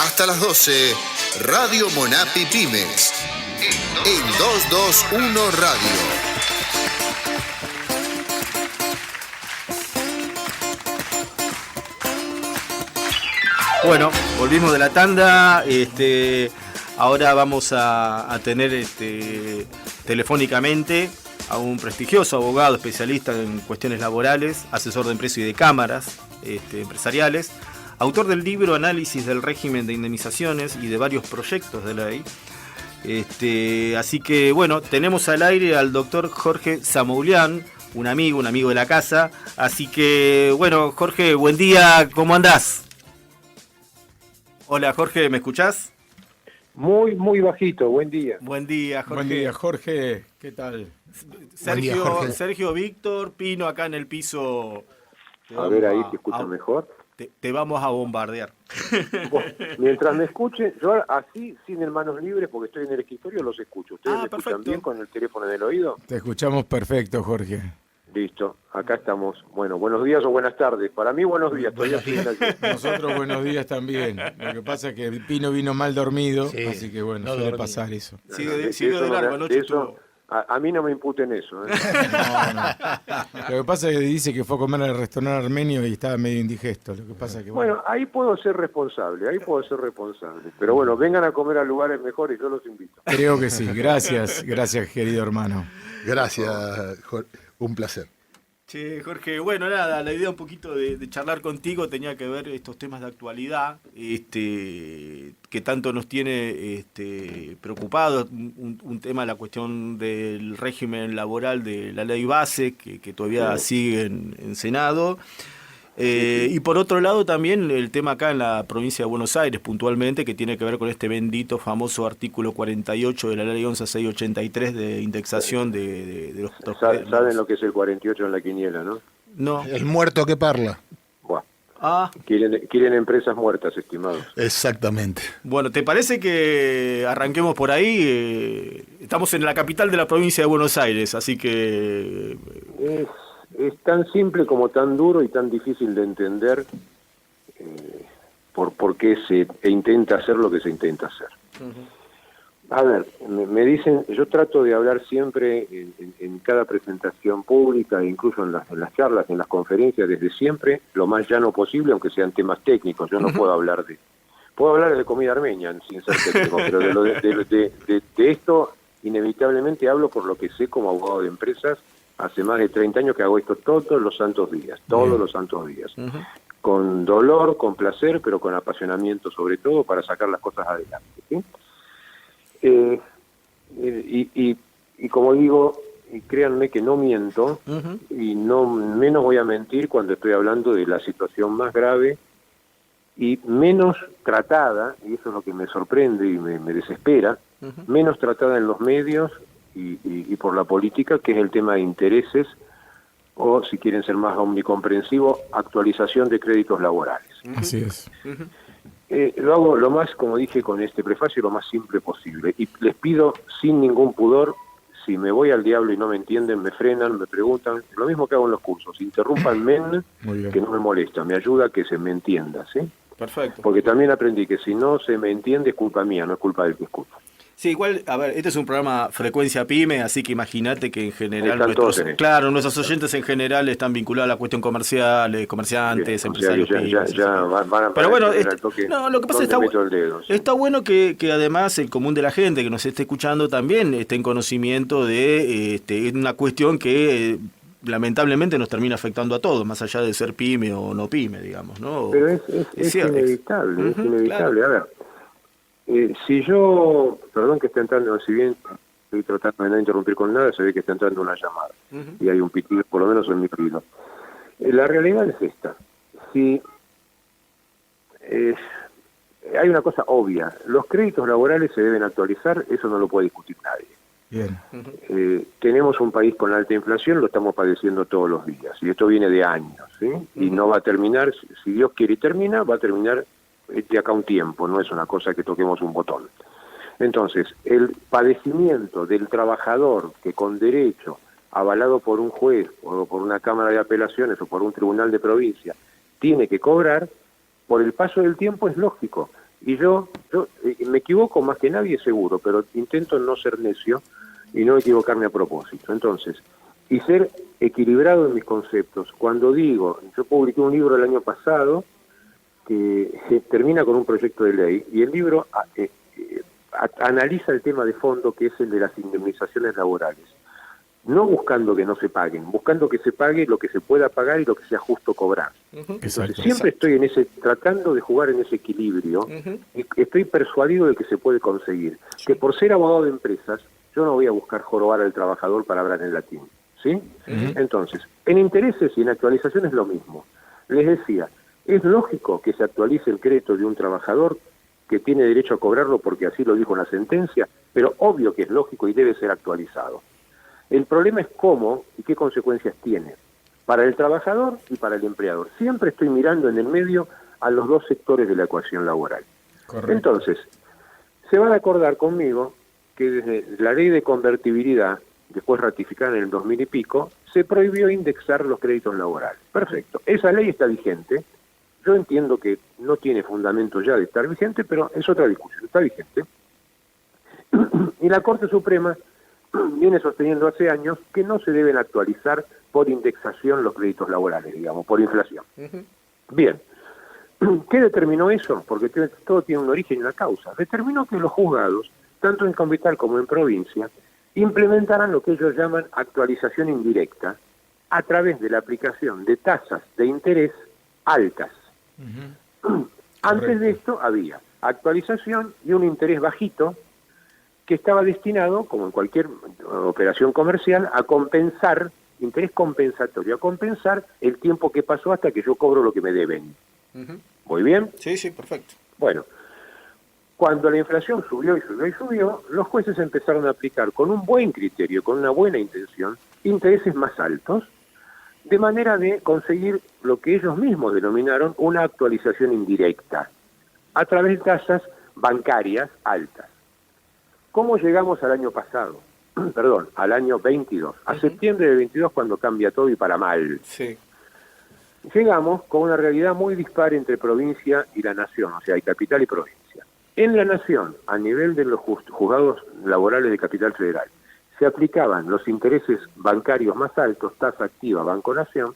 hasta las 12, Radio Monapi Pymes, en 221 Radio. Bueno, volvimos de la tanda. Ahora vamos a tener telefónicamente a un prestigioso abogado especialista en cuestiones laborales, asesor de empresas y de cámaras empresariales, autor del libro Análisis del régimen de indemnizaciones y de varios proyectos de ley. Así que bueno, tenemos al aire al doctor Jorge Zamoulián, un amigo de la casa. Así que bueno, Jorge, buen día, ¿cómo andás? Hola Jorge, ¿me escuchás? Muy, muy bajito, buen día. Buen día, Jorge. Buen día, Jorge, ¿qué tal? Sergio Víctor, Pino acá en el piso. A ver, ahí te escuchan mejor. Te vamos a bombardear. Bueno, mientras me escuchen, yo así, sin manos libres, porque estoy en el escritorio, los escucho. ¿Ustedes me escuchan bien con el teléfono en el oído? Te escuchamos perfecto, Jorge. Listo, acá estamos. Bueno, buenos días o buenas tardes. Para mí, buenos días. Nosotros buenos días también. Lo que pasa es que el Pino vino mal dormido, sí, así que bueno, suele pasar eso. Sigue de largo, anoche estuvo. A mí no me imputen eso. No. Lo que pasa es que dice que fue a comer al restaurante armenio y estaba medio indigesto. Lo que pasa es que bueno, ahí puedo ser responsable, Pero bueno, vengan a comer a lugares mejores, yo los invito. Creo que sí. Gracias, querido hermano. Gracias, Jorge. Un placer. Che, Jorge, bueno, nada, la idea un poquito de charlar contigo tenía que ver estos temas de actualidad, que tanto nos tiene preocupados, un tema, la cuestión del régimen laboral de la ley base, que todavía sigue en Senado. Y por otro lado también el tema acá en la provincia de Buenos Aires puntualmente, que tiene que ver con este bendito famoso artículo 48 de la ley 11683 de indexación de los... ¿Saben lo que es el 48 en la quiniela, no? No. El muerto que parla. Buah. Quieren empresas muertas, estimados. Exactamente. Bueno, ¿te parece que arranquemos por ahí? Estamos en la capital de la provincia de Buenos Aires, así que... Es tan simple como tan duro y tan difícil de entender por qué se intenta hacer lo que se intenta hacer. Uh-huh. A ver, me dicen, yo trato de hablar siempre en cada presentación pública, incluso en las charlas, en las conferencias, desde siempre, lo más llano posible, aunque sean temas técnicos. Yo no puedo hablar de comida armenia, sin ser técnico, pero de esto inevitablemente hablo por lo que sé como abogado de empresas. Hace más de 30 años que hago esto todos los santos días, uh-huh. Con dolor, con placer, pero con apasionamiento sobre todo para sacar las cosas adelante, ¿sí? Y como digo, y créanme que no miento, uh-huh. Y no menos voy a mentir cuando estoy hablando de la situación más grave y menos tratada, y eso es lo que me sorprende y me desespera, uh-huh. Menos tratada en los medios y por la política, que es el tema de intereses, o si quieren ser más omnicomprensivos, actualización de créditos laborales. Así es. Lo hago lo más, como dije con este prefacio, lo más simple posible. Y les pido sin ningún pudor, si me voy al diablo y no me entienden, me frenan, me preguntan, lo mismo que hago en los cursos, interrúmpanme, que no me molesta, me ayuda a que se me entienda, ¿sí? Perfecto. Porque también aprendí que si no se me entiende es culpa mía, no es culpa del que escucha. Sí, igual, a ver, este es un programa Frecuencia Pyme, así que imagínate que en general nuestros oyentes en general están vinculados a la cuestión comercial, comerciantes, empresarios. Pero bueno, lo que pasa es que está bueno que además el común de la gente que nos esté escuchando también esté en conocimiento de una cuestión que lamentablemente nos termina afectando a todos, más allá de ser pyme o no pyme, digamos, ¿no? Pero es inevitable, uh-huh, es inevitable. Claro. A ver. Si yo, perdón que esté entrando, si bien estoy tratando de no interrumpir con nada, se ve que está entrando una llamada, uh-huh. Y hay un pitido, por lo menos en mi oído. La realidad es esta. Si hay una cosa obvia, los créditos laborales se deben actualizar, eso no lo puede discutir nadie. Bien. Uh-huh. Tenemos un país con alta inflación, lo estamos padeciendo todos los días, y esto viene de años, ¿sí? Uh-huh. Y no va a terminar, si Dios quiere y termina, va a terminar de acá un tiempo, no es una cosa que toquemos un botón. Entonces, el padecimiento del trabajador que con derecho, avalado por un juez o por una cámara de apelaciones o por un tribunal de provincia, tiene que cobrar, por el paso del tiempo es lógico. Y yo me equivoco más que nadie seguro, pero intento no ser necio y no equivocarme a propósito. Entonces, y ser equilibrado en mis conceptos. Cuando digo, yo publiqué un libro el año pasado que se termina con un proyecto de ley, y el libro analiza el tema de fondo, que es el de las indemnizaciones laborales. No buscando que no se paguen, buscando que se pague lo que se pueda pagar y lo que sea justo cobrar. Entonces, siempre estoy en tratando de jugar en ese equilibrio, y estoy persuadido de que se puede conseguir. Que por ser abogado de empresas, yo no voy a buscar jorobar al trabajador para hablar en latín. ¿Sí? Entonces, en intereses y en actualización es lo mismo. Les decía, es lógico que se actualice el crédito de un trabajador que tiene derecho a cobrarlo porque así lo dijo una sentencia, pero obvio que es lógico y debe ser actualizado. El problema es cómo y qué consecuencias tiene para el trabajador y para el empleador. Siempre estoy mirando en el medio a los dos sectores de la ecuación laboral. Correcto. Entonces, se van a acordar conmigo que desde la ley de convertibilidad, después ratificada en el 2000 y pico, se prohibió indexar los créditos laborales. Perfecto. Esa ley está vigente. Yo entiendo que no tiene fundamento ya de estar vigente, pero es otra discusión. Está vigente. Y la Corte Suprema viene sosteniendo hace años que no se deben actualizar por indexación los créditos laborales, digamos, por inflación. Bien. ¿Qué determinó eso? Porque todo tiene un origen y una causa. Determinó que los juzgados, tanto en capital como en provincia, implementarán lo que ellos llaman actualización indirecta a través de la aplicación de tasas de interés altas. Antes de esto había actualización y un interés bajito que estaba destinado, como en cualquier operación comercial, a compensar, interés compensatorio, a compensar el tiempo que pasó hasta que yo cobro lo que me deben. ¿Muy bien? Sí, perfecto. Bueno, cuando la inflación subió, los jueces empezaron a aplicar con un buen criterio, con una buena intención, intereses más altos, de manera de conseguir lo que ellos mismos denominaron una actualización indirecta, a través de tasas bancarias altas. ¿Cómo llegamos al año pasado? Perdón, al año 22, a septiembre del 22, cuando cambia todo y para mal. Sí. Llegamos con una realidad muy dispar entre provincia y la nación, o sea, hay capital y provincia. En la nación, a nivel de los juzgados laborales de Capital Federal, se aplicaban los intereses bancarios más altos, tasa activa, Banco Nación,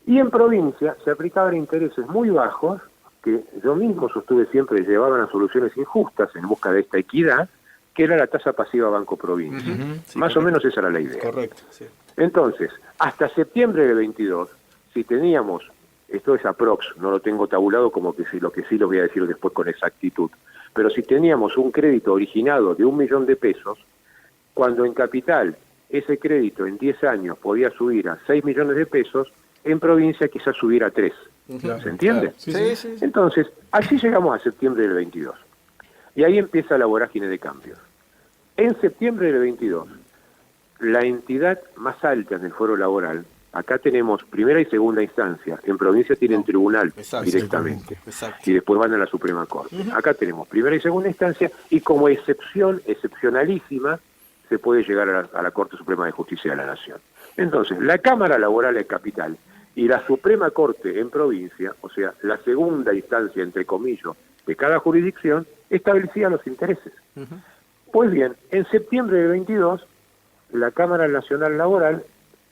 y en provincia se aplicaban intereses muy bajos, que yo mismo sostuve siempre llevaban a soluciones injustas en busca de esta equidad, que era la tasa pasiva Banco Provincia. Sí, más correcto. O menos esa era la idea. Correcto, sí. Entonces, hasta septiembre de 22, si teníamos, esto es aprox, no lo tengo tabulado como que sí, lo voy a decir después con exactitud, pero si teníamos un crédito originado de 1 millón de pesos, cuando en capital ese crédito en 10 años podía subir a 6 millones de pesos, en provincia quizás subiera a 3. ¿Se entiende? Claro. Sí. Entonces, así llegamos a septiembre del 22. Y ahí empieza la vorágine de cambios. En septiembre del 22, la entidad más alta en el foro laboral, acá tenemos primera y segunda instancia, en provincia tienen tribunal directamente, y después van a la Suprema Corte. Acá tenemos primera y segunda instancia, y como excepción, excepcionalísima, se puede llegar a la Corte Suprema de Justicia de la Nación. Entonces, la Cámara Laboral de Capital y la Suprema Corte en provincia, o sea, la segunda instancia, entre comillas, de cada jurisdicción, establecía los intereses. Pues bien, en septiembre del 22, la Cámara Nacional Laboral,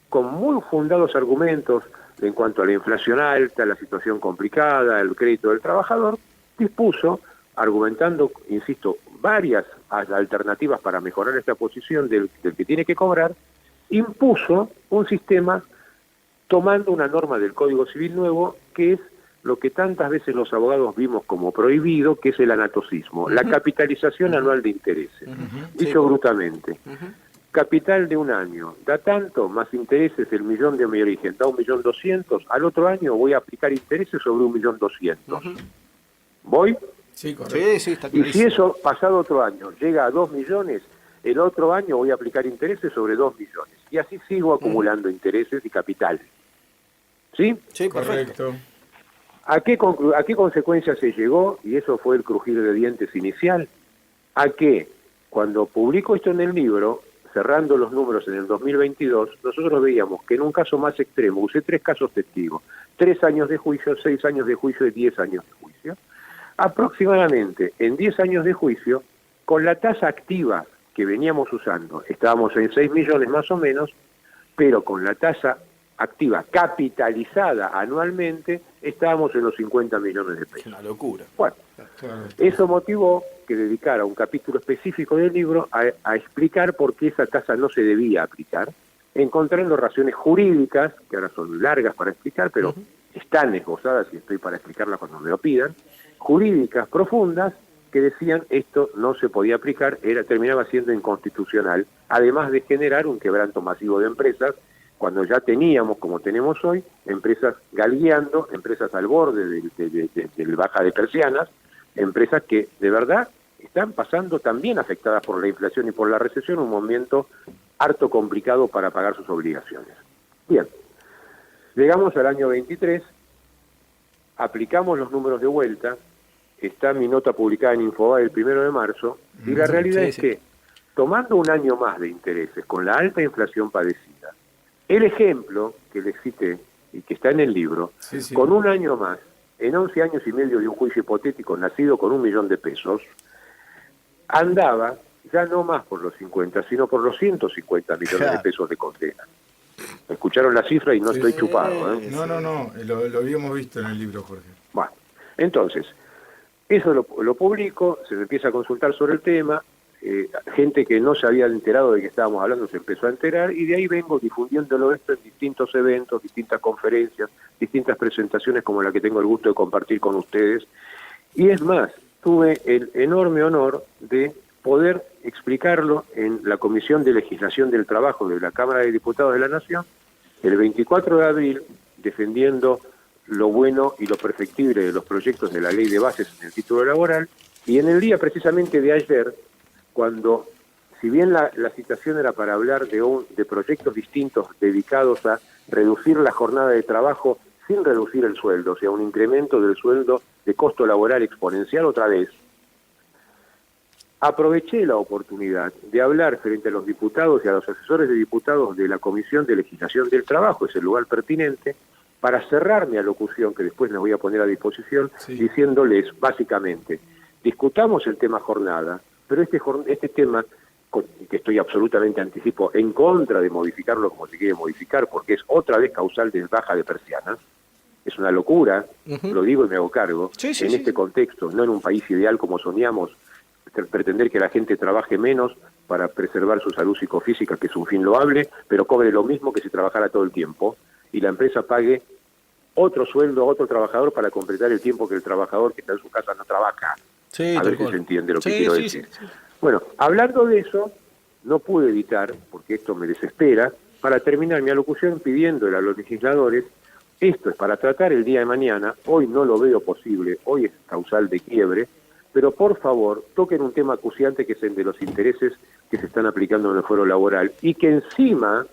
con muy fundados argumentos en cuanto a la inflación alta, la situación complicada, el crédito del trabajador, dispuso, argumentando, insisto, varias alternativas para mejorar esta posición del que tiene que cobrar, impuso un sistema tomando una norma del Código Civil nuevo, que es lo que tantas veces los abogados vimos como prohibido, que es el anatocismo, la capitalización anual de intereses. Dicho brutamente, capital de un año, da tanto, más intereses, el millón de mi origen, da 1.200.000, al otro año voy a aplicar intereses sobre 1.200.000. ¿Voy? Sí, correcto. Sí, está clarísimo. Y si eso, pasado otro año, llega a 2 millones, el otro año voy a aplicar intereses sobre 2 millones. Y así sigo acumulando intereses y capital. ¿Sí? Sí, correcto. ¿A qué consecuencia se llegó? Y eso fue el crujir de dientes inicial. A que, cuando publico esto en el libro, cerrando los números en el 2022, nosotros veíamos que en un caso más extremo, usé 3 casos testigos, 3 años de juicio, 6 años de juicio y 10 años de juicio, Aproximadamente en 10 años de juicio, con la tasa activa que veníamos usando, estábamos en 6 millones más o menos, pero con la tasa activa capitalizada anualmente, estábamos en los 50 millones de pesos. Una locura. Bueno, eso motivó que dedicara un capítulo específico del libro a explicar por qué esa tasa no se debía aplicar, encontrando razones jurídicas, que ahora son largas para explicar, pero están esbozadas y estoy para explicarlas cuando me lo pidan, jurídicas profundas que decían esto no se podía aplicar, terminaba siendo inconstitucional, además de generar un quebranto masivo de empresas, cuando ya teníamos, como tenemos hoy, empresas galgueando, empresas al borde del baja de persianas, empresas que de verdad están pasando también afectadas por la inflación y por la recesión, un momento harto complicado para pagar sus obligaciones. Bien, llegamos al año 23, aplicamos los números de vuelta, está mi nota publicada en Infobae el 1 de marzo, y la realidad es que, tomando un año más de intereses, con la alta inflación padecida, el ejemplo que les cité y que está en el libro, con un año más, en 11 años y medio de un juicio hipotético nacido con 1 millón de pesos, andaba ya no más por los 50, sino por los 150 millones de pesos de condena. Escucharon la cifra y no estoy chupado. No, lo habíamos visto en el libro, Jorge. Bueno, entonces, eso lo publico, se me empieza a consultar sobre el tema, gente que no se había enterado de que estábamos hablando se empezó a enterar, y de ahí vengo difundiéndolo esto en distintos eventos, distintas conferencias, distintas presentaciones como la que tengo el gusto de compartir con ustedes. Y es más, tuve el enorme honor de poder explicarlo en la Comisión de Legislación del Trabajo de la Cámara de Diputados de la Nación, el 24 de abril, defendiendo lo bueno y lo perfectible de los proyectos de la Ley de Bases en el título laboral, y en el día precisamente de ayer, cuando, si bien la citación era para hablar de proyectos distintos dedicados a reducir la jornada de trabajo sin reducir el sueldo, o sea, un incremento del sueldo de costo laboral exponencial otra vez, aproveché la oportunidad de hablar frente a los diputados y a los asesores de diputados de la Comisión de Legislación del Trabajo, es el lugar pertinente, para cerrar mi alocución, que después les voy a poner a disposición, diciéndoles básicamente, discutamos el tema jornada, pero este tema, que estoy absolutamente anticipo, en contra de modificarlo como se quiere modificar, porque es otra vez causal de baja de persianas, es una locura, lo digo y me hago cargo, en este contexto, no en un país ideal como soñamos, pretender que la gente trabaje menos para preservar su salud psicofísica, que es un fin loable, pero cobre lo mismo que si trabajara todo el tiempo, y la empresa pague otro sueldo a otro trabajador para completar el tiempo que el trabajador que está en su casa no trabaja. A ver si se entiende lo que quiero decir. Bueno, hablando de eso, no pude evitar, porque esto me desespera, para terminar mi alocución pidiéndole a los legisladores, esto es para tratar el día de mañana, hoy no lo veo posible, hoy es causal de quiebre, pero por favor toquen un tema acuciante que es el de los intereses que se están aplicando en el fuero laboral y que encima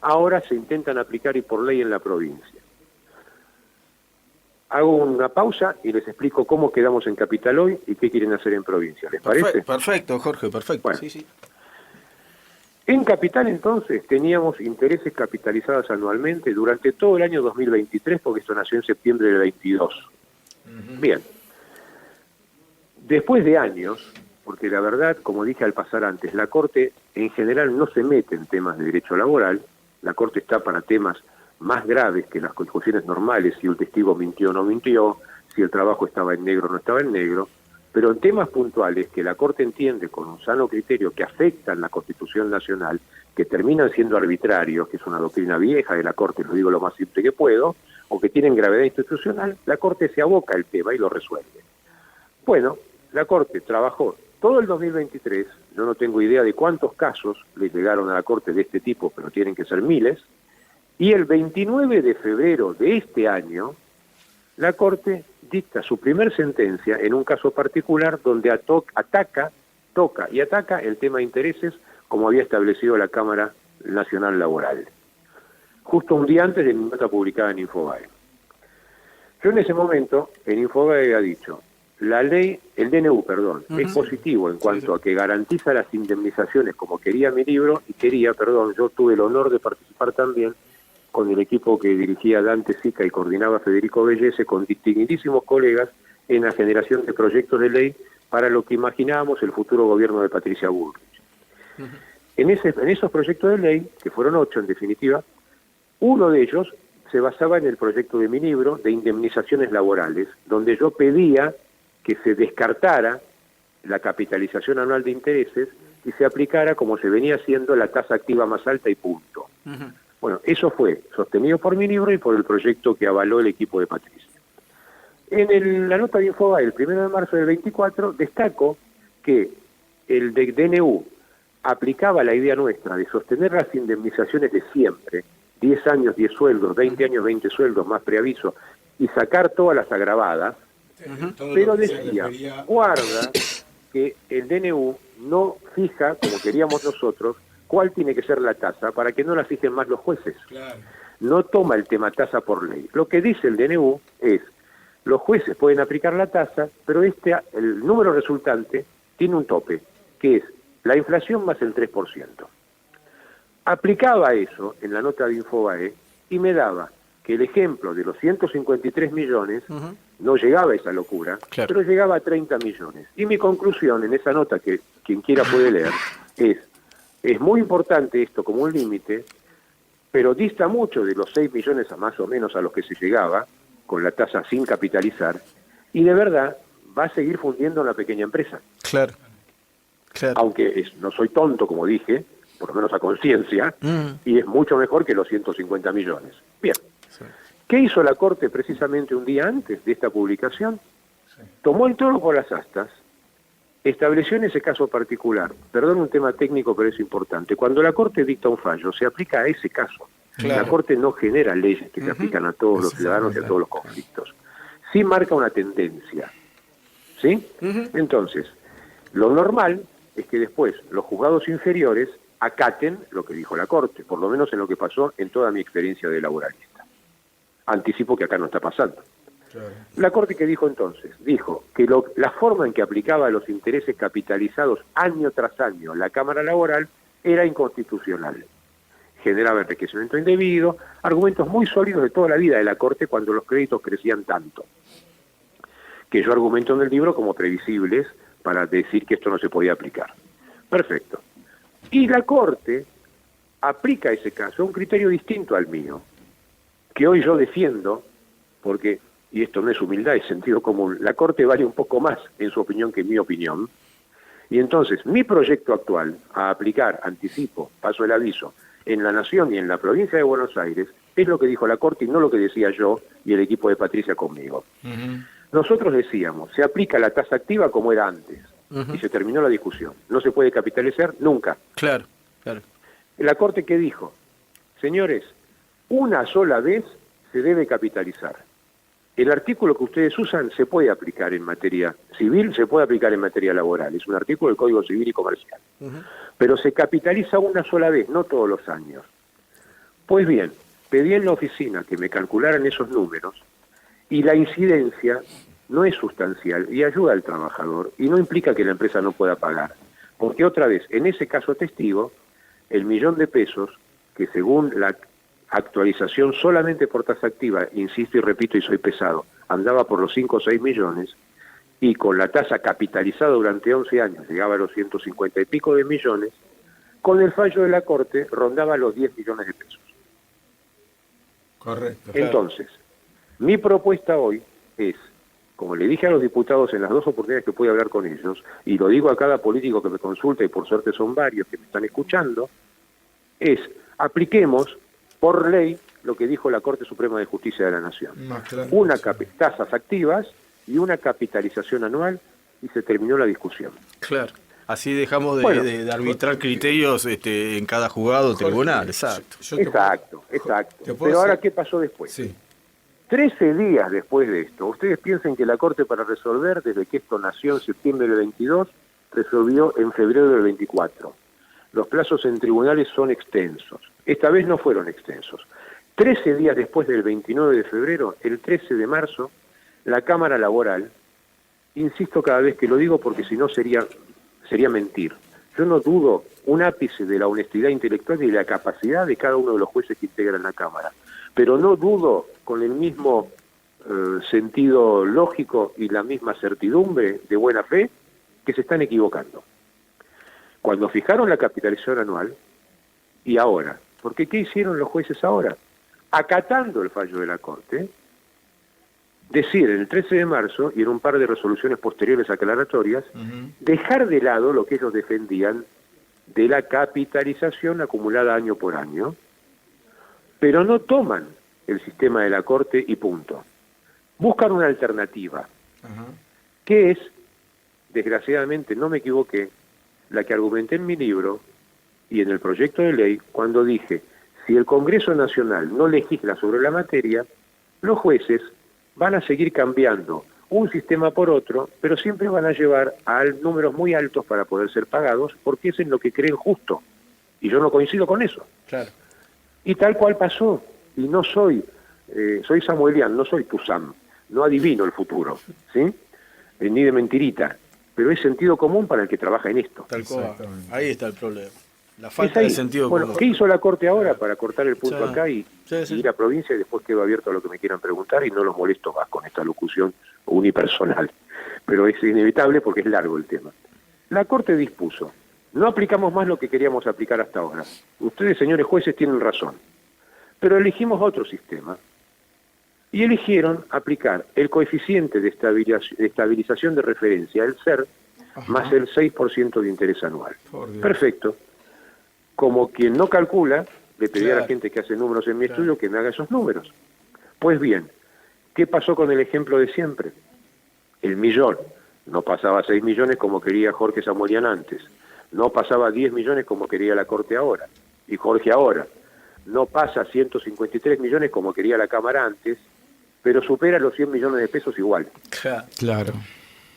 ahora se intentan aplicar y por ley en la provincia. Hago una pausa y les explico cómo quedamos en Capital hoy y qué quieren hacer en provincia. ¿Les parece? Perfecto, Jorge, perfecto. Bueno, en Capital entonces teníamos intereses capitalizados anualmente durante todo el año 2023, porque esto nació en septiembre del 22. Bien. Después de años, porque la verdad, como dije al pasar antes, la Corte en general no se mete en temas de derecho laboral, la Corte está para temas más graves que las discusiones normales, si el testigo mintió o no mintió, si el trabajo estaba en negro o no estaba en negro, pero en temas puntuales que la Corte entiende con un sano criterio que afectan la Constitución Nacional, que terminan siendo arbitrarios, que es una doctrina vieja de la Corte, lo digo lo más simple que puedo, o que tienen gravedad institucional, la Corte se aboca al tema y lo resuelve. Bueno, la Corte trabajó todo el 2023, yo no tengo idea de cuántos casos le llegaron a la Corte de este tipo, pero tienen que ser miles, y el 29 de febrero de este año, la Corte dicta su primer sentencia en un caso particular donde toca el tema de intereses como había establecido la Cámara Nacional Laboral, justo un día antes de mi nota publicada en Infobae. Yo en ese momento, en Infobae había dicho, la ley, el DNU, es positivo en cuanto a que garantiza las indemnizaciones como quería mi libro, yo tuve el honor de participar también con el equipo que dirigía Dante Sica y coordinaba Federico Bellese, con distinguidísimos colegas en la generación de proyectos de ley para lo que imaginábamos el futuro gobierno de Patricia Bullrich. En esos proyectos de ley, que fueron 8 en definitiva, uno de ellos se basaba en el proyecto de mi libro de indemnizaciones laborales, donde yo pedía que se descartara la capitalización anual de intereses y se aplicara, como se venía haciendo, la tasa activa más alta y punto. Bueno, eso fue sostenido por mi libro y por el proyecto que avaló el equipo de Patricia. En la nota de Infobae, el 1 de marzo del 24, destaco que el DNU aplicaba la idea nuestra de sostener las indemnizaciones de siempre, 10 años, 10 sueldos, 20 años, 20 sueldos, más preaviso, y sacar todas las agravadas, pero decía, guarda que el DNU no fija, como queríamos nosotros, cuál tiene que ser la tasa para que no la fijen más los jueces. Claro. No toma el tema tasa por ley. Lo que dice el DNU es, los jueces pueden aplicar la tasa, pero el número resultante tiene un tope, que es la inflación más el 3%. Aplicaba eso en la nota de Infobae y me daba que el ejemplo de los 153 millones no llegaba a esa locura, claro, pero llegaba a 30 millones. Y mi conclusión en esa nota, que quien quiera puede leer, es muy importante esto como un límite, pero dista mucho de los 6 millones a más o menos a los que se llegaba, con la tasa sin capitalizar, y de verdad va a seguir fundiendo en la pequeña empresa. Claro. Aunque no soy tonto, como dije, por lo menos a conciencia, y es mucho mejor que los 150 millones. Bien. Sí. ¿Qué hizo la Corte precisamente un día antes de esta publicación? Sí. Tomó el toro por las astas, estableció en ese caso particular, perdón un tema técnico pero es importante, cuando la Corte dicta un fallo, se aplica a ese caso. Claro. La Corte no genera leyes que se aplican a todos los ciudadanos y a todos los conflictos. Sí marca una tendencia. ¿Sí? Entonces, lo normal es que después los juzgados inferiores acaten lo que dijo la Corte, por lo menos en lo que pasó en toda mi experiencia de laboralista. Anticipo que acá no está pasando. Claro. La Corte, ¿qué dijo entonces? Dijo que la forma en que aplicaba los intereses capitalizados año tras año la Cámara Laboral era inconstitucional. Generaba enriquecimiento indebido, argumentos muy sólidos de toda la vida de la Corte cuando los créditos crecían tanto, que yo argumento en el libro como previsibles para decir que esto no se podía aplicar. Perfecto. Y la Corte aplica ese caso un criterio distinto al mío, que hoy yo defiendo, porque, y esto no es humildad, es sentido común, la Corte vale un poco más en su opinión que en mi opinión, y entonces mi proyecto actual a aplicar, anticipo, paso el aviso, en la Nación y en la provincia de Buenos Aires, es lo que dijo la Corte y no lo que decía yo y el equipo de Patricia conmigo. Nosotros decíamos, se aplica la tasa activa como era antes, y se terminó la discusión. No se puede capitalizar nunca. Claro. La Corte, ¿qué dijo? Señores, una sola vez se debe capitalizar. El artículo que ustedes usan se puede aplicar en materia civil, se puede aplicar en materia laboral. Es un artículo del Código Civil y Comercial. Pero se capitaliza una sola vez, no todos los años. Pues bien, pedí en la oficina que me calcularan esos números y la incidencia no es sustancial y ayuda al trabajador y no implica que la empresa no pueda pagar. Porque otra vez, en ese caso testigo, el $1.000.000, que según la actualización solamente por tasa activa, insisto y repito y soy pesado, andaba por los 5 o 6 millones, y con la tasa capitalizada durante 11 años llegaba a los 150 y pico de millones, con el fallo de la Corte rondaba los 10 millones de pesos. Correcto. Entonces, mi propuesta hoy es, como le dije a los diputados en las 2 oportunidades que pude hablar con ellos, y lo digo a cada político que me consulta, y por suerte son varios que me están escuchando, es apliquemos por ley lo que dijo la Corte Suprema de Justicia de la Nación. Una tasas activas y una capitalización anual, y se terminó la discusión. Claro. Así dejamos de arbitrar criterios en cada juzgado o tribunal. Exacto. Exacto. Pero ahora, ¿qué pasó después? Sí. 13 días después de esto, ustedes piensen que la Corte para resolver, desde que esto nació en septiembre del 22, resolvió en febrero del 24. Los plazos en tribunales son extensos. Esta vez no fueron extensos. 13 días después del 29 de febrero, el 13 de marzo, la Cámara Laboral, insisto cada vez que lo digo porque si no sería mentir, yo no dudo un ápice de la honestidad intelectual y de la capacidad de cada uno de los jueces que integran la Cámara, pero no dudo con el mismo sentido lógico y la misma certidumbre de buena fe que se están equivocando. Cuando fijaron la capitalización anual y ahora, porque ¿qué hicieron los jueces ahora? Acatando el fallo de la Corte, decir en el 13 de marzo y en un par de resoluciones posteriores aclaratorias, dejar de lado lo que ellos defendían de la capitalización acumulada año por año, pero no toman el sistema de la Corte y punto. Buscan una alternativa, que es, desgraciadamente no me equivoqué, la que argumenté en mi libro y en el proyecto de ley cuando dije, si el Congreso Nacional no legisla sobre la materia, los jueces van a seguir cambiando un sistema por otro, pero siempre van a llevar a números muy altos para poder ser pagados, porque es en lo que creen justo. Y yo no coincido con eso. Claro. Y tal cual pasó. Y no soy samueliano, no soy Tuzán, no adivino el futuro, ¿sí? Ni de mentirita, pero es sentido común para el que trabaja en esto. Tal cual. Ahí está el problema. La falta de sentido común. ¿Qué hizo la Corte ahora para cortar el punto acá y ir a provincia y después quedo abierto a lo que me quieran preguntar y no los molesto más con esta locución unipersonal? Pero es inevitable porque es largo el tema. La Corte dispuso, no aplicamos más lo que queríamos aplicar hasta ahora. Ustedes, señores jueces, tienen razón. Pero elegimos otro sistema y eligieron aplicar el coeficiente de estabilización de referencia, el SER, más el 6% de interés anual. Perfecto. Como quien no calcula, le pedí a la gente que hace números en mi estudio que me haga esos números. Pues bien, ¿qué pasó con el ejemplo de siempre? El millón no pasaba a 6 millones como quería Jorge Samuelian antes, no pasaba a 10 millones como quería la Corte ahora, y Jorge ahora, no pasa a 153 millones como quería la Cámara antes, pero supera los 100 millones de pesos igual. Claro.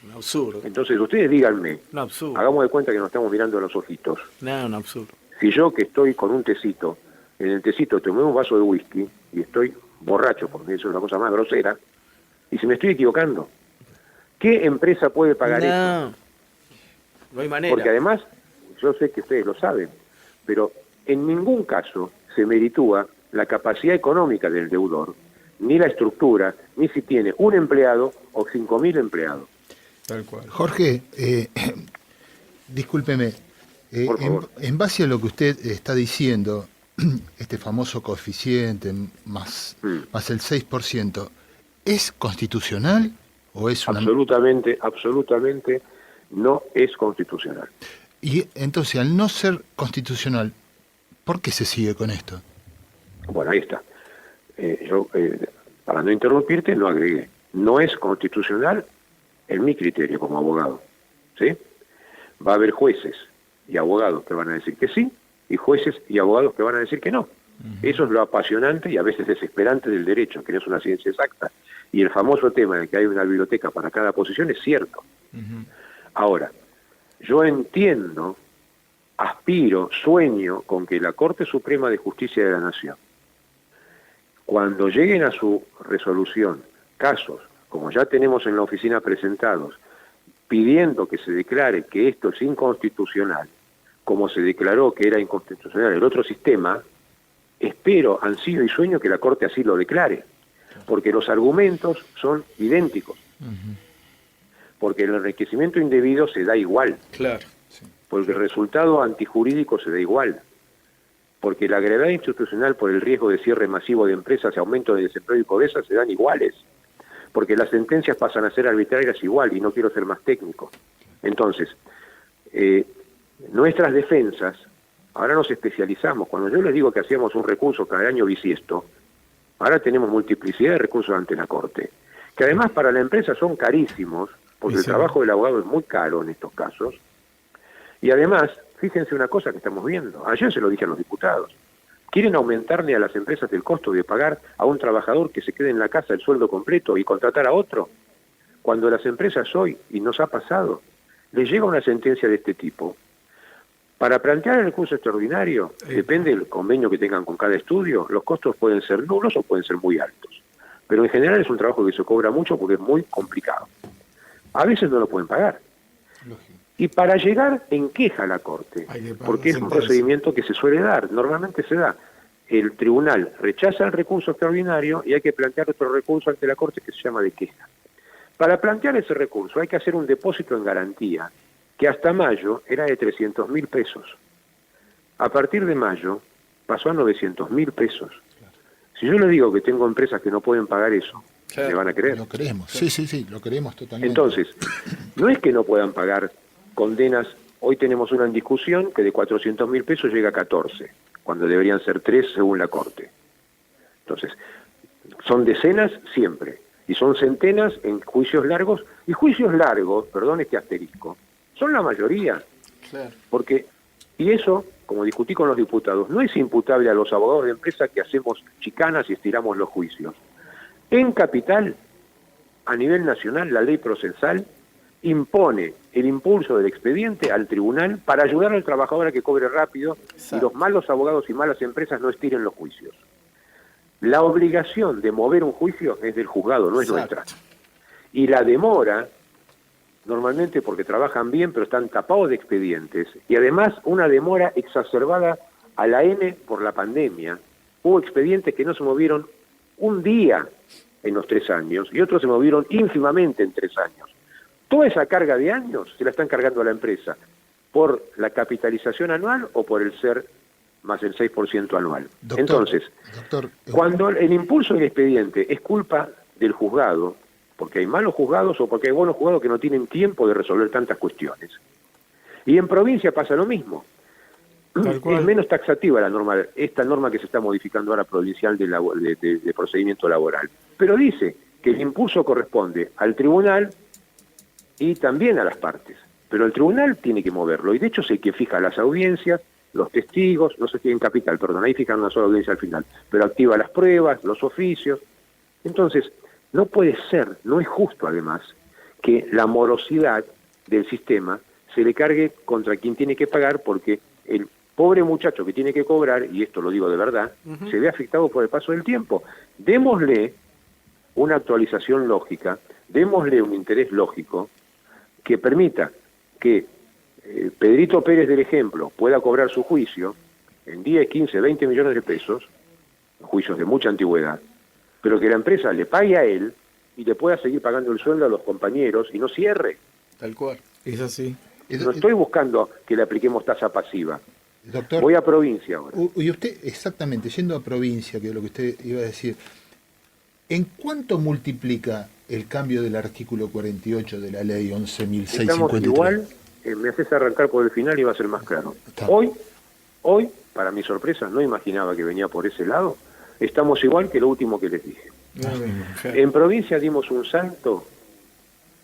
Un absurdo. Entonces ustedes díganme, Un absurdo. hagamos de cuenta que nos estamos mirando a los ojitos. No, un absurdo. Si yo que estoy con un tecito, en el tecito tomé un vaso de whisky y estoy borracho, porque eso es una cosa más grosera, y si me estoy equivocando, ¿qué empresa puede pagar eso? No hay manera. Porque además, yo sé que ustedes lo saben, pero en ningún caso se meritúa la capacidad económica del deudor, ni la estructura, ni si tiene un empleado o 5.000 empleados. Tal cual. Jorge, discúlpeme, Por favor. en base a lo que usted está diciendo, este famoso coeficiente más el 6%, ¿es constitucional o es una...? Absolutamente no es constitucional. Y entonces, al no ser constitucional, ¿por qué se sigue con esto? Bueno, ahí está. Yo, para no interrumpirte, no agregué. No es constitucional en mi criterio como abogado, ¿sí? Va a haber jueces y abogados que van a decir que sí, y jueces y abogados que van a decir que no. Eso es lo apasionante y a veces desesperante del derecho, que no es una ciencia exacta. Y el famoso tema de que hay una biblioteca para cada posición es cierto. Ahora, yo entiendo, aspiro, sueño con que la Corte Suprema de Justicia de la Nación, cuando lleguen a su resolución casos, como ya tenemos en la oficina presentados, pidiendo que se declare que esto es inconstitucional, como se declaró que era inconstitucional el otro sistema, espero, ansío y sueño que la Corte así lo declare, porque los argumentos son idénticos, porque el enriquecimiento indebido se da igual, Claro. porque el resultado antijurídico se da igual, porque la gravedad institucional por el riesgo de cierre masivo de empresas y aumento de desempleo y pobreza se dan iguales, porque las sentencias pasan a ser arbitrarias igual, y no quiero ser más técnico. Entonces, nuestras defensas, ahora nos especializamos. Cuando yo les digo que hacíamos un recurso cada año bisiesto, ahora tenemos multiplicidad de recursos ante la Corte, que además para la empresa son carísimos, porque el trabajo del abogado es muy caro en estos casos, y además, fíjense una cosa que estamos viendo, ayer se lo dije a los diputados, quieren aumentarle a las empresas el costo de pagar a un trabajador que se quede en la casa el sueldo completo y contratar a otro, cuando las empresas hoy, y nos ha pasado, les llega una sentencia de este tipo. Para plantear el recurso extraordinario, depende del convenio que tengan con cada estudio, los costos pueden ser nulos o pueden ser muy altos. Pero en general es un trabajo que se cobra mucho porque es muy complicado. A veces no lo pueden pagar. Y para llegar en queja a la Corte, porque es un procedimiento que se suele dar, normalmente se da. el tribunal rechaza el recurso extraordinario y hay que plantear otro recurso ante la Corte que se llama de queja. Para plantear ese recurso hay que hacer un depósito en garantía que hasta mayo era de 300.000 pesos. A partir de mayo pasó a 900.000 pesos. Si yo le digo que tengo empresas que no pueden pagar eso, ¿me van a creer? Lo creemos, sí, lo creemos totalmente. Entonces, no es que no puedan pagar condenas. Hoy tenemos una en discusión que de 400.000 pesos llega a 14, cuando deberían ser 3 según la Corte. Entonces, son decenas siempre, y son centenas en juicios largos, y juicios largos, perdón este asterisco, son la mayoría. Claro. Porque, y eso, como discutí con los diputados, no es imputable a los abogados de empresa que hacemos chicanas y estiramos los juicios. En Capital, a nivel nacional, la ley procesal impone el impulso del expediente al tribunal para ayudar al trabajador a que cobre rápido. Exacto. Y los malos abogados y malas empresas no estiren los juicios. La obligación de mover un juicio es del juzgado, no es Exacto. nuestra. Y la demora, normalmente porque trabajan bien, pero están tapados de expedientes. Y además una demora exacerbada a la N por la pandemia. Hubo expedientes que no se movieron un día en los 3 años y otros se movieron ínfimamente en 3 años. Toda esa carga de años se la están cargando a la empresa por la capitalización anual o por el ser más el 6% anual. Doctor, entonces, cuando el impulso del expediente es culpa del juzgado, porque hay malos juzgados o porque hay buenos juzgados que no tienen tiempo de resolver tantas cuestiones. Y en provincia pasa lo mismo. Es menos taxativa la norma, esta norma que se está modificando ahora provincial de procedimiento laboral. Pero dice que el impulso corresponde al tribunal y también a las partes. Pero el tribunal tiene que moverlo. Y de hecho es el que fija las audiencias, los testigos, no sé si en Capital, perdón, ahí fijan una sola audiencia al final. Pero activa las pruebas, los oficios. Entonces, no puede ser, no es justo además, que la morosidad del sistema se le cargue contra quien tiene que pagar, porque el pobre muchacho que tiene que cobrar, y esto lo digo de verdad, se ve afectado por el paso del tiempo. Démosle una actualización lógica, démosle un interés lógico que permita que Pedrito Pérez del ejemplo pueda cobrar su juicio en 10, 15, 20 millones de pesos, juicios de mucha antigüedad, pero que la empresa le pague a él y le pueda seguir pagando el sueldo a los compañeros y no cierre. Tal cual. Es así. No estoy buscando que le apliquemos tasa pasiva. Doctor, voy a provincia ahora. Y usted, exactamente, yendo a provincia, que es lo que usted iba a decir, ¿en cuánto multiplica el cambio del artículo 48 de la ley 11.653? Estamos igual, me haces arrancar por el final y va a ser más claro. Hoy, para mi sorpresa, no imaginaba que venía por ese lado, estamos igual que lo último que les dije. En provincia dimos un salto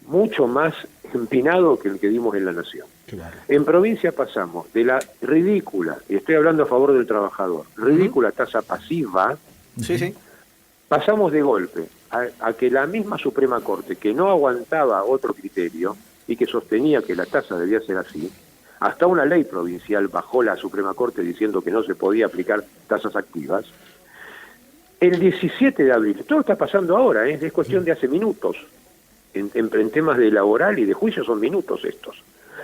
mucho más empinado que el que dimos en la Nación. Claro. En provincia pasamos de la ridícula, y estoy hablando a favor del trabajador, ridícula tasa pasiva, pasamos de golpe a que la misma Suprema Corte, que no aguantaba otro criterio y que sostenía que la tasa debía ser así, hasta una ley provincial bajó la Suprema Corte diciendo que no se podía aplicar tasas activas. El 17 de abril, todo está pasando ahora, es cuestión de hace minutos. En temas de laboral y de juicio son minutos estos.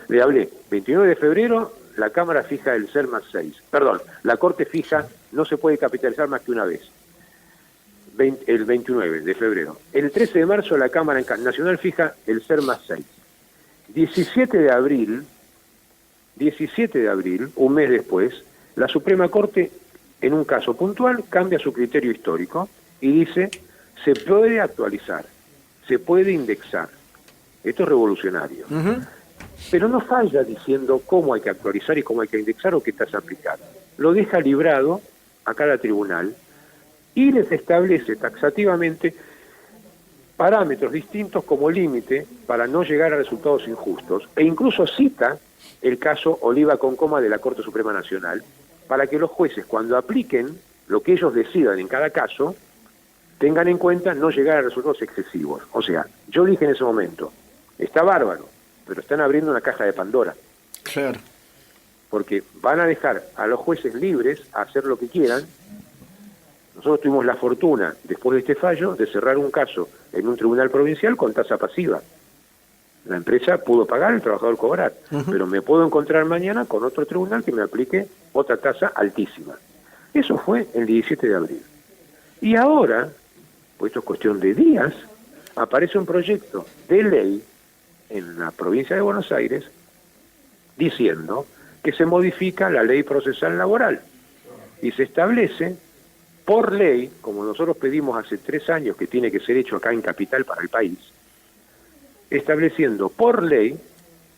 Le hablé, 29 de febrero, la Cámara fija el ser más 6. Perdón, la Corte fija, no se puede capitalizar más que una vez. El 29 de febrero. El 13 de marzo la Cámara Nacional fija el ser más 6. 17 de abril, un mes después, la Suprema Corte, en un caso puntual, cambia su criterio histórico y dice, se puede actualizar, se puede indexar. Esto es revolucionario. Pero no falla diciendo cómo hay que actualizar y cómo hay que indexar o qué tasa aplicar. Lo deja librado a cada tribunal y les establece taxativamente parámetros distintos como límite para no llegar a resultados injustos, e incluso cita el caso Oliva con Coma de la Corte Suprema Nacional, para que los jueces, cuando apliquen lo que ellos decidan en cada caso, tengan en cuenta no llegar a resultados excesivos. O sea, yo dije en ese momento, está bárbaro, pero están abriendo una caja de Pandora. Claro. Porque van a dejar a los jueces libres a hacer lo que quieran. Nosotros tuvimos la fortuna, después de este fallo, de cerrar un caso en un tribunal provincial con tasa pasiva. La empresa pudo pagar, el trabajador cobrar, pero me puedo encontrar mañana con otro tribunal que me aplique otra tasa altísima. Eso fue el 17 de abril. Y ahora, pues esto es cuestión de días, aparece un proyecto de ley en la provincia de Buenos Aires diciendo que se modifica la ley procesal laboral y se establece por ley, como nosotros pedimos hace 3 años que tiene que ser hecho acá en Capital para el país, estableciendo por ley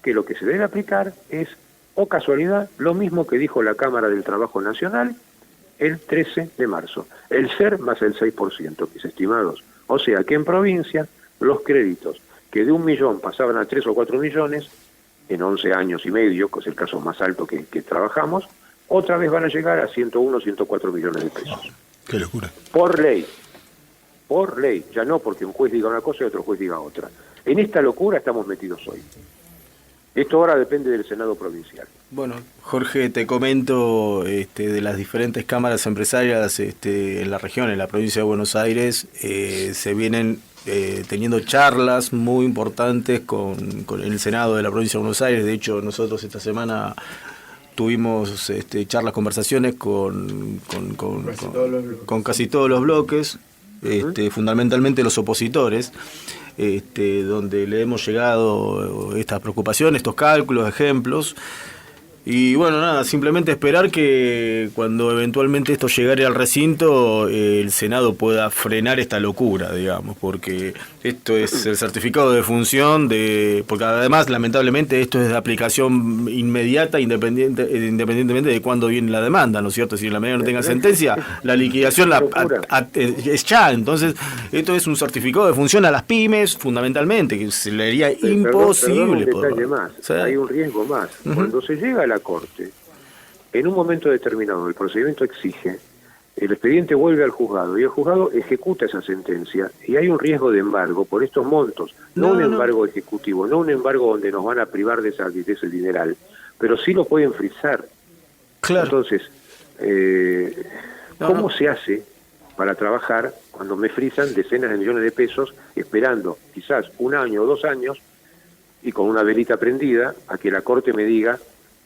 que lo que se debe aplicar es, o casualidad, lo mismo que dijo la Cámara del Trabajo Nacional el 13 de marzo, el SER más el 6%, mis estimados. O sea que en provincia los créditos que de 1 millón pasaban a 3 o 4 millones, en 11 años y medio, que es el caso más alto que trabajamos, otra vez van a llegar a 101, 104 millones de pesos. Qué locura. Por ley, ya no porque un juez diga una cosa y otro juez diga otra. En esta locura estamos metidos hoy. Esto ahora depende del Senado provincial. Bueno, Jorge, te comento de las diferentes cámaras empresarias en la región, en la provincia de Buenos Aires, se vienen teniendo charlas muy importantes con el Senado de la provincia de Buenos Aires. De hecho, nosotros esta semana tuvimos charlas, conversaciones con casi todos los bloques, fundamentalmente los opositores, donde le hemos llegado estas preocupaciones, estos cálculos, ejemplos. Y bueno, nada, simplemente esperar que cuando eventualmente esto llegare al recinto, el Senado pueda frenar esta locura, digamos, porque esto es el certificado de función, porque además, lamentablemente, esto es de aplicación inmediata, independientemente de cuándo viene la demanda, ¿no es cierto? Si en la medida no tenga sentencia, la liquidación es ya. Entonces, esto es un certificado de función a las pymes, fundamentalmente, que se le haría imposible. Perdón, un detalle más, ¿sí? Hay un riesgo más. Cuando se llega a la Corte, en un momento determinado el procedimiento exige, el expediente vuelve al juzgado y el juzgado ejecuta esa sentencia y hay un riesgo de embargo por estos montos, no un embargo ejecutivo, no un embargo donde nos van a privar de ese dineral, pero sí lo pueden frizar. Claro. Entonces, ¿cómo se hace para trabajar cuando me frizan decenas de millones de pesos esperando quizás 1 año o 2 años y con una velita prendida a que la Corte me diga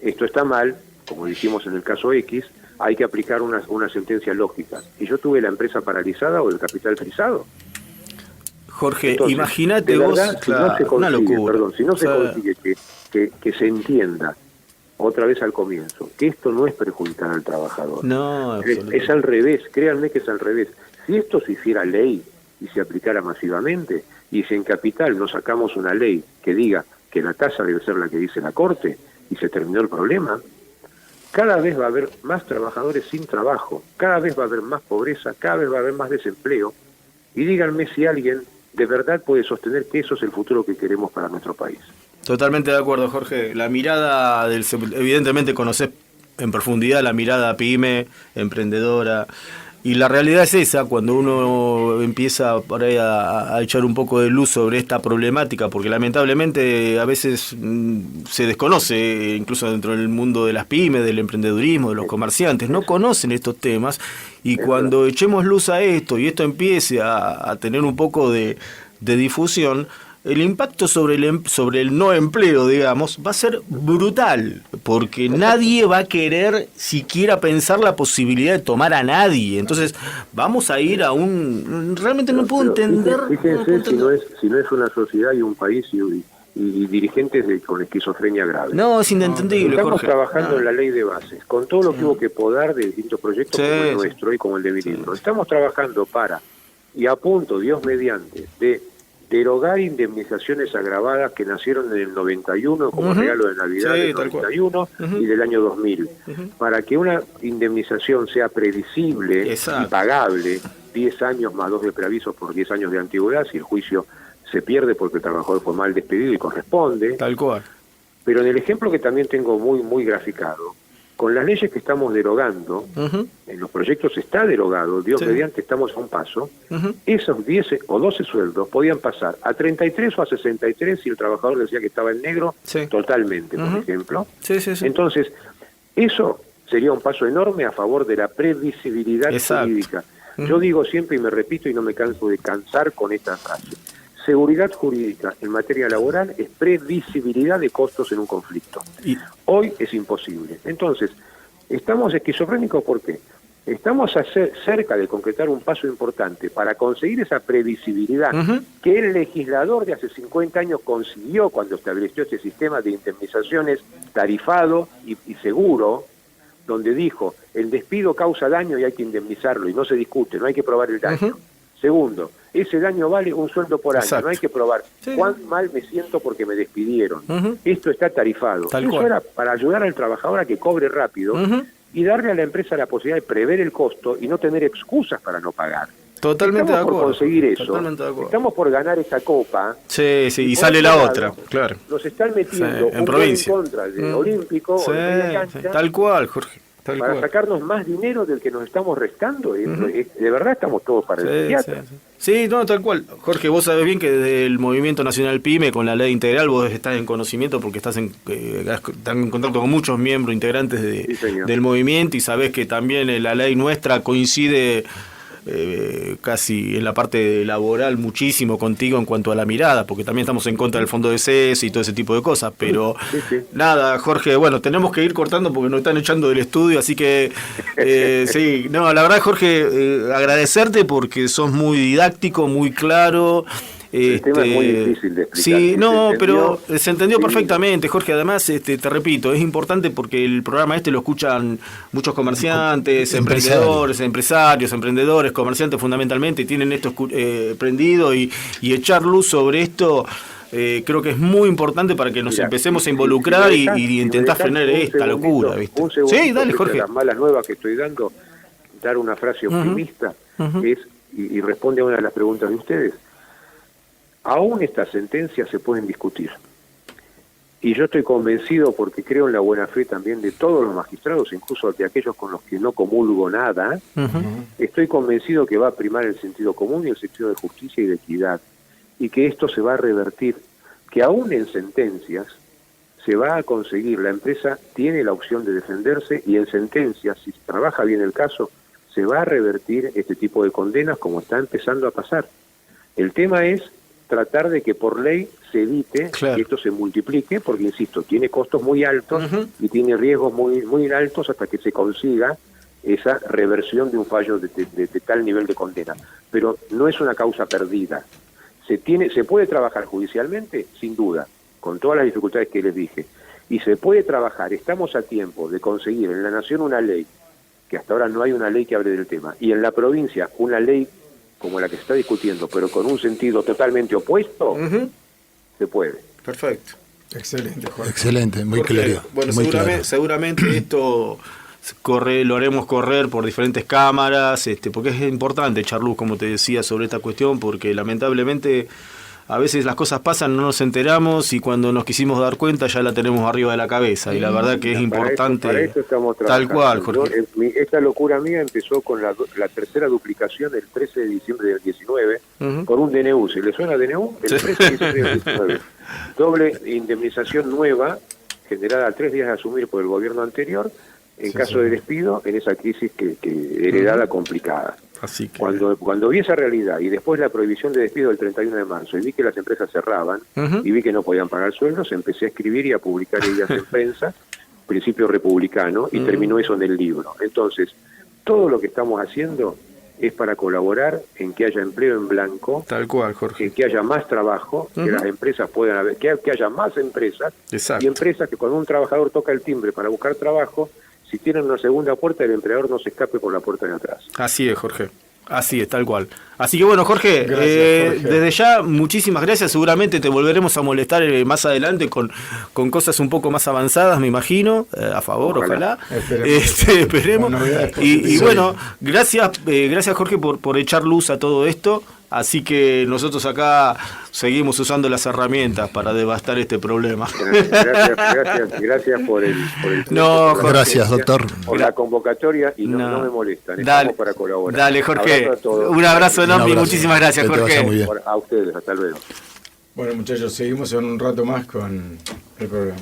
esto está mal, como dijimos en el caso X, hay que aplicar una sentencia lógica? ¿Y yo tuve la empresa paralizada o el capital frisado? Jorge, imagínate vos, una locura. Si no se consigue que se entienda otra vez al comienzo, que esto no es perjudicar al trabajador. No, es al revés, créanme que es al revés. Si esto se hiciera ley y se aplicara masivamente, y si en Capital no sacamos una ley que diga que la tasa debe ser la que dice la Corte, y se terminó el problema, cada vez va a haber más trabajadores sin trabajo, cada vez va a haber más pobreza, cada vez va a haber más desempleo, y díganme si alguien de verdad puede sostener que eso es el futuro que queremos para nuestro país. Totalmente de acuerdo, Jorge. La mirada evidentemente conocés en profundidad la mirada pyme, emprendedora, y la realidad es esa, cuando uno empieza por ahí a echar un poco de luz sobre esta problemática, porque lamentablemente a veces se desconoce, incluso dentro del mundo de las pymes, del emprendedurismo, de los comerciantes, no conocen estos temas, y cuando echemos luz a esto y esto empiece a tener un poco de difusión, el impacto sobre el no empleo, digamos, va a ser brutal, porque nadie va a querer siquiera pensar la posibilidad de tomar a nadie. Entonces, vamos a ir a realmente no puedo entender... Fíjense si no es una sociedad y un país y dirigentes con esquizofrenia grave. No, es inentendible, Estamos Jorge. trabajando en la ley de bases, con todo lo que hubo que podar de distintos proyectos como el nuestro y como el de mi libro. Estamos trabajando y a punto, Dios mediante, de derogar indemnizaciones agravadas que nacieron en el 91 como regalo de Navidad del 91 y del año 2000, para que una indemnización sea previsible y pagable, 10 años más 2 de preavisos por 10 años de antigüedad, si el juicio se pierde porque el trabajador fue mal despedido y corresponde. Tal cual. Pero en el ejemplo que también tengo muy graficado, con las leyes que estamos derogando, en los proyectos está derogado, Dios mediante estamos a un paso, esos 10 o 12 sueldos podían pasar a 33 o a 63 si el trabajador decía que estaba en negro totalmente, por ejemplo. Entonces, eso sería un paso enorme a favor de la previsibilidad jurídica. Yo digo siempre y me repito y no me canso de cansar con esta frase. Seguridad jurídica en materia laboral es previsibilidad de costos en un conflicto. Hoy es imposible. Entonces, estamos esquizofrénicos, ¿por qué? Estamos cerca de concretar un paso importante para conseguir esa previsibilidad que el legislador de hace 50 años consiguió cuando estableció este sistema de indemnizaciones tarifado y seguro, donde dijo, el despido causa daño y hay que indemnizarlo, y no se discute, no hay que probar el daño. Segundo, ese daño vale un sueldo por año, no hay que probar cuán mal me siento porque me despidieron. Esto está tarifado. Eso era para ayudar al trabajador a que cobre rápido y darle a la empresa la posibilidad de prever el costo y no tener excusas para no pagar. Totalmente de acuerdo. Estamos por conseguir eso. Estamos por ganar esta copa. Sí, y sale la otra, claro. Nos están metiendo en provincia. En contra del Olímpico o de media cancha, tal cual, Jorge. Para sacarnos más dinero del que nos estamos restando. De verdad estamos todos para el psiquiatra. Sí, no, tal cual. Jorge, vos sabés bien que desde el Movimiento Nacional PYME, con la ley integral, vos estás en conocimiento porque estás en contacto con muchos miembros integrantes del movimiento, y sabés que también la ley nuestra coincide casi en la parte laboral muchísimo contigo en cuanto a la mirada, porque también estamos en contra del fondo de cese y todo ese tipo de cosas, pero nada, Jorge, bueno, tenemos que ir cortando porque nos están echando del estudio, así que sí, no, la verdad, Jorge, agradecerte porque sos muy didáctico, muy claro. El tema es muy difícil de explicar. Sí, no, pero se entendió perfectamente, Jorge. Además, te repito, es importante porque el programa lo escuchan muchos comerciantes, empresarios, emprendedores, comerciantes fundamentalmente, y tienen esto prendido y echar luz sobre esto. Creo que es muy importante para que nos empecemos a involucrar y intentar frenar esta locura, ¿viste? Sí, dale, Jorge. Las malas nuevas que estoy dando, dar una frase optimista es, y responde a una de las preguntas de ustedes. Aún estas sentencias se pueden discutir. Y yo estoy convencido, porque creo en la buena fe también de todos los magistrados, incluso de aquellos con los que no comulgo nada, estoy convencido que va a primar el sentido común y el sentido de justicia y de equidad, y que esto se va a revertir, que aún en sentencias se va a conseguir, la empresa tiene la opción de defenderse, y en sentencias, si trabaja bien el caso, se va a revertir este tipo de condenas como está empezando a pasar. El tema es tratar de que por ley se evite que esto se multiplique, porque, insisto, tiene costos muy altos y tiene riesgos muy altos hasta que se consiga esa reversión de un fallo de tal nivel de condena. Pero no es una causa perdida. ¿Se puede trabajar judicialmente? Sin duda, con todas las dificultades que les dije. Y se puede trabajar, estamos a tiempo de conseguir en la Nación una ley, que hasta ahora no hay una ley que hable del tema, y en la provincia una ley como la que se está discutiendo, pero con un sentido totalmente opuesto, se puede. Perfecto. Excelente, Jorge. Excelente, muy claro. Bueno, muy seguramente esto lo haremos correr por diferentes cámaras, porque es importante echar luz, como te decía, sobre esta cuestión, porque lamentablemente a veces las cosas pasan, no nos enteramos, y cuando nos quisimos dar cuenta ya la tenemos arriba de la cabeza, y la verdad que es importante. Para eso estamos trabajando. Tal cual, Jorge. Esta locura mía empezó con la tercera duplicación el 13 de diciembre del 19, por un DNU. ¿Se le suena DNU? El 13 de diciembre del 19. Doble indemnización nueva, generada a 3 días de asumir por el gobierno anterior, en caso de despido, en esa crisis que heredada complicada. Así que... Cuando vi esa realidad y después la prohibición de despido del 31 de marzo y vi que las empresas cerraban y vi que no podían pagar sueldos, empecé a escribir y a publicar ideas en prensa, principio republicano, y terminó eso en el libro. Entonces, todo lo que estamos haciendo es para colaborar en que haya empleo en blanco, tal cual, Jorge, en que haya más trabajo, que las empresas puedan haber, que haya más empresas, y empresas que cuando un trabajador toca el timbre para buscar trabajo, si tienen una segunda puerta, el empleador no se escape por la puerta de atrás. Así es, Jorge. Así es, tal cual. Así que bueno, Jorge, Jorge, desde ya, muchísimas gracias. Seguramente te volveremos a molestar más adelante con cosas un poco más avanzadas, me imagino, a favor, ojalá. Esperemos. Y bueno, gracias Jorge por echar luz a todo esto. Así que nosotros acá seguimos usando las herramientas para devastar este problema. Gracias por el no, Jorge, gracias, doctor. Por la convocatoria, y no me molestan. Estamos para colaborar. Dale, Jorge. Un abrazo enorme y muchísimas gracias, Jorge. Muy bien. A ustedes, hasta luego. Bueno, muchachos, seguimos en un rato más con el programa.